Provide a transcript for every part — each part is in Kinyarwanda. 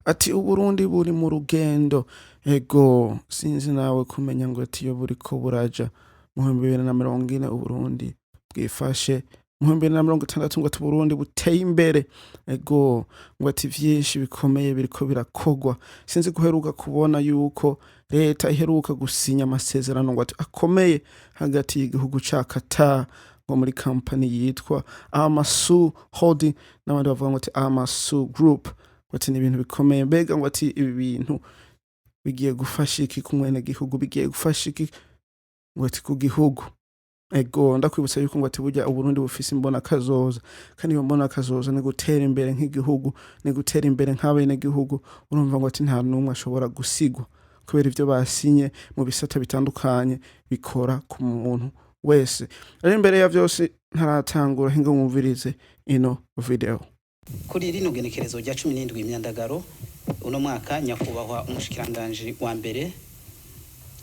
ati Uburundi buri mu rugendo. Ego sinzi nawe kumenya ngo ati iyo buriko buraja mu 2040 Uburundi bwifashe, mu 2060 ngo ati Uburundi buteye imbere. Ego ngo ati vyinshi bikomeye biriko birakogwa. Sinzi guheruka kubona yuko leta iheruka gusinya amasezerano ngo ati akomeye hagati y'igihugu ca Qatar ngo muri company yitwa Amasu Holding n'abandi bavuga ngo ati Amasu Group. Wati ni ibintu bikomeye, mbega ngo ati ibi bintu bigiye gufasha iki ku mwene gihugu, bigiye gufasha iki ngo ati ku gihugu. Ego ndakwibutsa yuko ngo ati burya Uburundi bufise imbona kazoza, kandi iyo mbona kazoza ni gutera imbere nk'igihugu, ni gutera imbere nk'abene gihugu. Urumva ngo ati nta numwe ashobora gusigwa kubera ivyo basinye mu bisata bitandukanye bikora ku muntu wese. Ari imbere ya vyose ntaratangura hinga mwumvirize ino video. Kuri rino genekerezo rya 17 imyandagaro uno mwaka nyakubahwa umushikiranganje wa mbere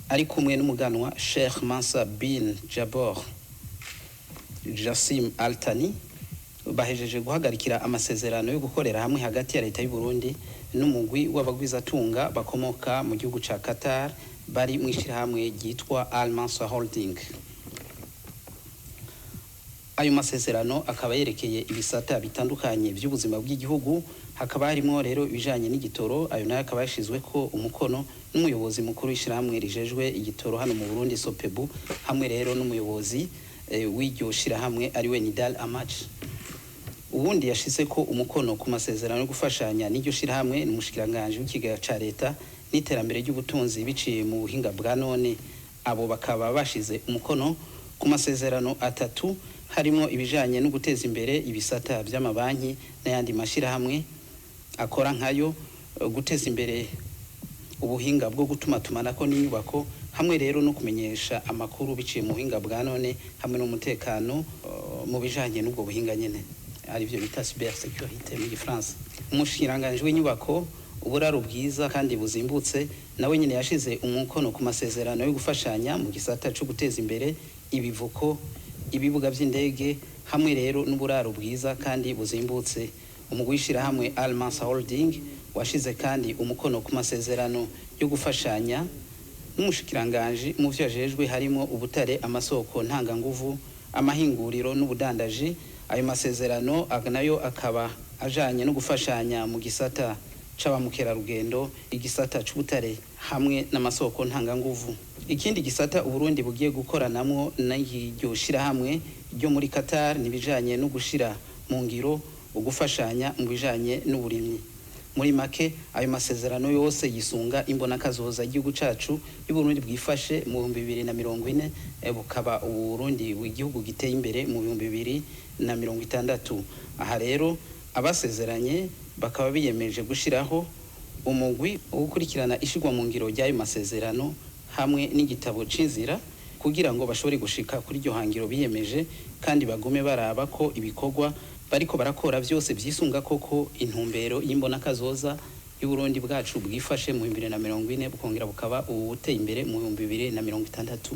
ari kumwe n'umuganwa Sheikh Mansa bin Jabor Jassim Al Thani bahejeje guhagarikira amasezerano yo gukorera hamwe hagati ya leta y'u Burundi n'umugwi w'abagwizatunga bakomoka mu gihugu ca Qatar bari mwishirahamwe ryitwa Al Mansa Holding. Ayo masezerano akaba yerekeye ibisata bitandukanye by'ubuzima bw'igihugu, hakaba harimo rero ibijanye n'igitoro. Ayo nayo akaba yashizwe ko umukono n'umuyobozi mukuru w'ishirahamwe rijejwe igitoro hano mu Burundi Sopebu, hamwe rero n'umuyobozi w'iryo shirahamwe ari we Nidal Amach. Ubundi yashize ko umukono ku masezerano yo gufashanya n'iryo shirahamwe n'umushikiranganje w'ikigega ca leta n'iterambere ry'ubutunzi biciye mu buhinga bwa none. Abo bakaba bashize umukono ku masezerano atatu, harimo ibijanye no guteza imbere ibisata by'amabanki n'ayandi mashirahamwe akora nkayo, guteza imbere ubuhinga bwo gutuma tumanako n'inyubako, hamwe rero no kumenyesha amakuru biciye mu buhinga bwa none, hamwe n'umutekano mu bijanye n'ubwo buhinga nyene ari byo bita cyber security mu Gifaransa. Umushikiranganje w'inyubako, uburaro bwiza kandi buzimbutse, nawe nyene yashize umukono ku masezerano yo gufashanya mu gisata cyo guteza imbere ibivuko, ibibuga by'indege, hamwe rero n'uburaro bwiza kandi buzimbutse. Umugwishira hamwe Al Mansa Holding washize kandi umukono ku masezerano yo gufashanya n'umushikiranganje mu vyo yajejwe harimo ubutare, amasoko ntanganguvu, amahinguriro n'ubudandaji. Ayo masezerano nayo akaba ajanye no gufashanya mu gisata c'abamukera rugendo, igisata c'ubutare hamwe n'amasoko ntanganguvu. Ikindi gisata Uburundi bugiye gukoranamwo n'iryo shirahamwe ryo muri Qatar nibijanye no gushira mu ngiro ugufashanya mu bijanye n'uburimyi. Muri make ayo masezerano yose yisunga imbona kazoza igihugu cacu y'Uburundi bwifashe mu 2040, bukaba Uburundi w'igihugu giteye imbere mu 2060. Aha rero abasezeranye bakaba biyemeje gushiraho umugwi wo gukurikirana ishigwa mu ngiro ry'ayo masezerano hamwe n'igitabo c'inzira kugira ngo bashobore gushika kuri iryo hangiro biyemeje, kandi bagume baraba ko ibikorwa bariko barakora vyose vyisunga koko intumbero y'imbona kazoza y'Uburundi bwacu bwifashe mu 2040 bukongera bukaba ubuteye imbere mu 2060.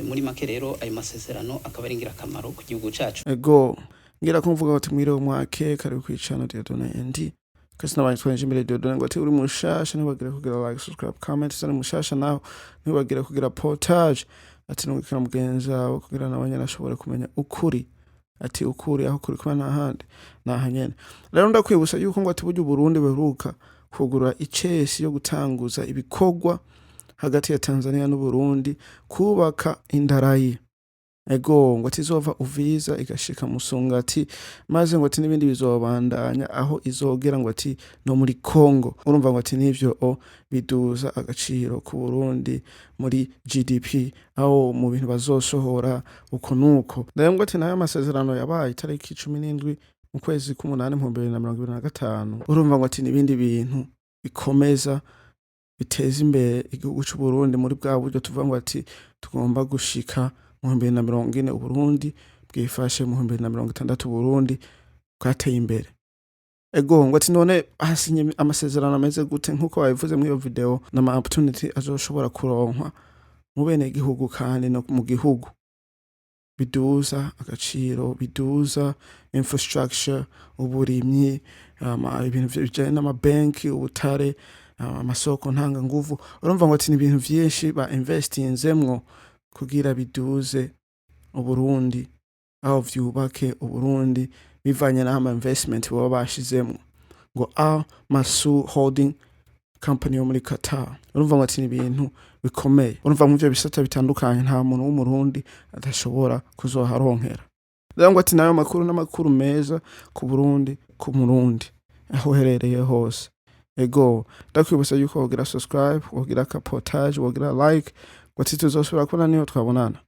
Muri make rero ayo masezerano akaba ari ngirakamaro ku gihugu cacu. Ego ngira kumvuga bati mwire umwake kari kwicana Dieudonné ND kasi nabanje twenjimire Dieudonné ngo ati uri mushasha ntibagire kugira like, subscribe, comment, sana mushasha naho ntibagire kugira portage, ati nungikira mugenzi wawe kugira nabanye nashobore kumenya ukuri, ati ukuri aho kuri kuma nahandi nahanyene. Rero ndakwibutsa yuko ngo ati buryo Burundi beruka kugura icesi yo gutanguza ibikorwa hagati ya Tanzania n'u Burundi kubaka indarayi. Ego ngo ati izova Uvira igashika Musongati, maze ngo ati n'ibindi bizobandanya aho izogera ngo ati no muri Kongo. Urumva ngo ati nivyo biduza agaciro ku Burundi muri GDP aho mu bintu bazosohora uko nuko. Rero ngo ati nayo amasezerano yabaye tariki 17 mu kwezi k'umunani mu 2025. Urumva ngo ati n'ibindi bintu bikomeza biteza imbere igihugu cy'u Burundi muri bwa buryo tuvuga ngo ati tugomba gushika mu 2040 Uburundi bwifashe, mu 2060 Uburundi bwateye imbere. Ego ngo ati none ahasinye amasezerano ameze gute nkuko babivuze muri iyo video, n'ama opportunity azoshobora kuronkwa mu bene igihugu kandi no mu gihugu. biduza agaciro, biduza infrastructure, uburimyi, ibintu bijanye n'amabanki, ubutare, amasoko ntanganguvu. Urumva ngo ati ni ibintu vyinshi ba investinzemwo kugira biduze Uburundi, aho vyubake Uburundi bivanye n'ama investment baba bashizemwo. Ngo Al Mansur Holding Company yo muri Qatar. Urumva ngo ati ni ibintu bikomeye. Urumva mu byo bisata bitandukanye nta muntu w'umurundi adashobora kuzoharonkera. Rero ngo ati nayo makuru n'amakuru meza ku Burundi, ku Murundi aho herereye hose. Ego ndakwibutsa yuko wogira subscribe, wogira ka partage, wogira like, ngo ati tuzosubira kubona niyo twabonana.